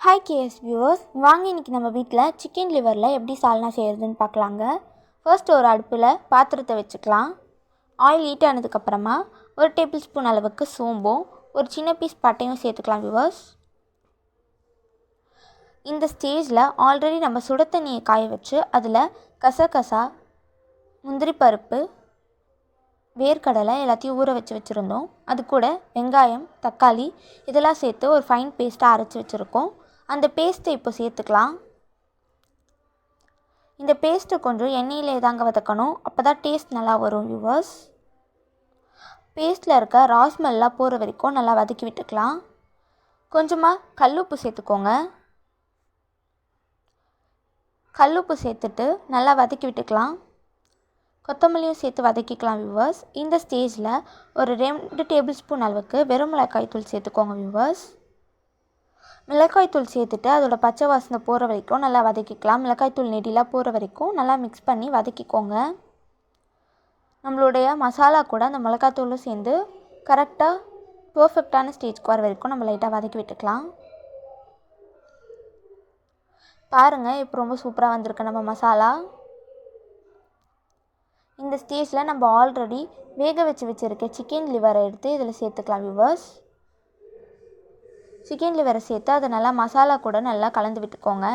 Hi KS viewers, வாங்க இன்றைக்கி நம்ம வீட்டில் சிக்கன் லிவரில் எப்படி சால்னா செய்கிறதுன்னு பார்க்கலாங்க. ஃபர்ஸ்ட் ஒரு அடுப்பில் பாத்திரத்தை வச்சுக்கலாம். ஆயில் ஹீட் ஆனதுக்கப்புறமா 1 டேபிள் ஸ்பூன் அளவுக்கு சோம்பும் ஒரு சின்ன பீஸ் பட்டையும் சேர்த்துக்கலாம் வியூவர்ஸ். இந்த ஸ்டேஜில் ஆல்ரெடி நம்ம சுட தண்ணியை காய வச்சு அதில் கசகசா, முந்திரி பருப்பு, வேர்க்கடலை எல்லாத்தையும் ஊற வச்சுருந்தோம். அது கூட வெங்காயம், தக்காளி இதெல்லாம் சேர்த்து ஒரு ஃபைன் பேஸ்ட்டாக அரைச்சி வச்சுருக்கோம். அந்த பேஸ்ட்டை இப்போ சேர்த்துக்கலாம். இந்த பேஸ்ட்டு கொஞ்சம் எண்ணெயிலே தாங்க வதக்கணும், அப்போ தான் டேஸ்ட் நல்லா வரும் வியூவர்ஸ். பேஸ்ட்டில் இருக்க ரா ஸ்மெல்லாம் போகிற வரைக்கும் நல்லா வதக்கி விட்டுக்கலாம். கொஞ்சமாக கல்லுப்பு சேர்த்துக்கோங்க. கல்லுப்பு சேர்த்துட்டு நல்லா வதக்கி விட்டுக்கலாம். கொத்தமல்லியும் சேர்த்து வதக்கிக்கலாம் வியூவர்ஸ். இந்த ஸ்டேஜில் ஒரு 2 டேபிள் ஸ்பூன் அளவுக்கு வெறும் மிளகாய் தூள் சேர்த்துக்கோங்க வியூவர்ஸ். மிளகாய் தூள் சேர்த்துட்டு அதோட பச்சை வாசனை போகிற வரைக்கும் நல்லா வதக்கிக்கலாம். மிளகாய் தூள் நெடிலாம் போகிற வரைக்கும் நல்லா மிக்ஸ் பண்ணி வதக்கிக்கோங்க. நம்மளுடைய மசாலா கூட அந்த மிளகாய் தூளும் சேர்ந்து கரெக்டாக பர்ஃபெக்டான ஸ்டேஜ்க்கு வர வரைக்கும் நம்ம லைட்டாக வதக்கி விட்டுக்கலாம். பாருங்கள், இப்போ ரொம்ப சூப்பராக வந்திருக்கு நம்ம மசாலா. இந்த ஸ்டேஜில் நம்ம ஆல்ரெடி வேக வச்சுருக்க சிக்கன் லிவரை எடுத்து இதில் சேர்த்துக்கலாம் வியூவர்ஸ். சிக்கன் லிவரை சேர்த்து அதை நல்லா மசாலா கூட நல்லா கலந்து விட்டுக்கோங்க.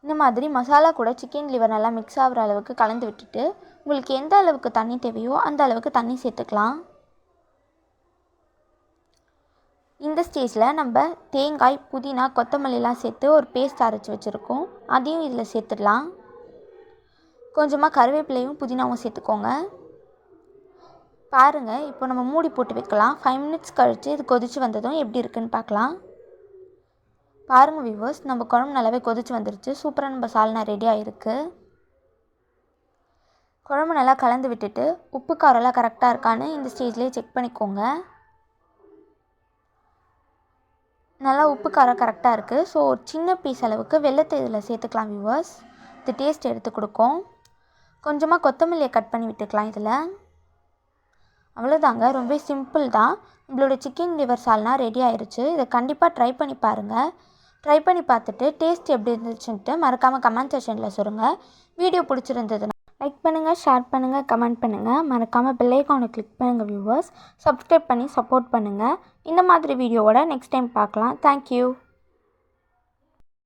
இந்த மாதிரி மசாலா கூட சிக்கன் லிவர் நல்லா மிக்ஸ் ஆகிற அளவுக்கு கலந்து விட்டுட்டு உங்களுக்கு எந்த அளவுக்கு தண்ணி தேவையோ அந்த அளவுக்கு தண்ணி சேர்த்துக்கலாம். இந்த ஸ்டேஜில் நம்ம தேங்காய், புதினா, கொத்தமல்லிலாம் சேர்த்து ஒரு பேஸ்ட் அரைச்சி வச்சுருக்கோம். அதையும் இதில் சேர்த்துடலாம். கொஞ்சமாக கருவேப்பிலையும் புதினாவும் சேர்த்துக்கோங்க. பாருங்கள், இப்போ நம்ம மூடி போட்டு வைக்கலாம். 5 மினிட்ஸ் கழித்து இது கொதித்து வந்ததும் எப்படி இருக்குன்னு பார்க்கலாம். பாருங்கள் வியூவர்ஸ், நம்ம குழம்பு நல்லாவே கொதித்து வந்துருச்சு. சூப்பராக நம்ம சால்னா ரெடி ஆகிருக்கு. குழம்பு நல்லா கலந்து விட்டுட்டு உப்பு காரெல்லாம் கரெக்டாக இருக்கான்னு இந்த ஸ்டேஜ்லேயே செக் பண்ணிக்கோங்க. நல்லா உப்பு காரம் கரெக்டாக இருக்குது. ஸோ ஒரு சின்ன பீஸ் அளவுக்கு வெல்லத்தை இதில் சேர்த்துக்கலாம் வியூவர்ஸ். இது டேஸ்ட் எடுத்து கொடுக்கும். கொஞ்சமாக கொத்தமல்லியை கட் பண்ணி விட்டுக்கலாம் இதில். அவ்வளோதாங்க, ரொம்ப சிம்பிள் தான். நம்மளோட சிக்கன் லிவர் சால்னா ரெடி ஆயிடுச்சு. இதை கண்டிப்பாக ட்ரை பண்ணி பாருங்கள். ட்ரை பண்ணி பார்த்துட்டு டேஸ்ட் எப்படி இருந்துச்சுன்ட்டு மறக்காமல் கமெண்ட் செக்ஷனில் சொல்லுங்கள். வீடியோ பிடிச்சிருந்ததுன்னா லைக் பண்ணுங்கள், ஷேர் பண்ணுங்கள், கமெண்ட் பண்ணுங்கள். மறக்காமல் பெல் ஐகானை கிளிக் பண்ணுங்கள் வியூவர்ஸ். சப்ஸ்கிரைப் பண்ணி சப்போர்ட் பண்ணுங்கள். இந்த மாதிரி வீடியோவோட நெக்ஸ்ட் டைம் பார்க்கலாம். தேங்க்யூ.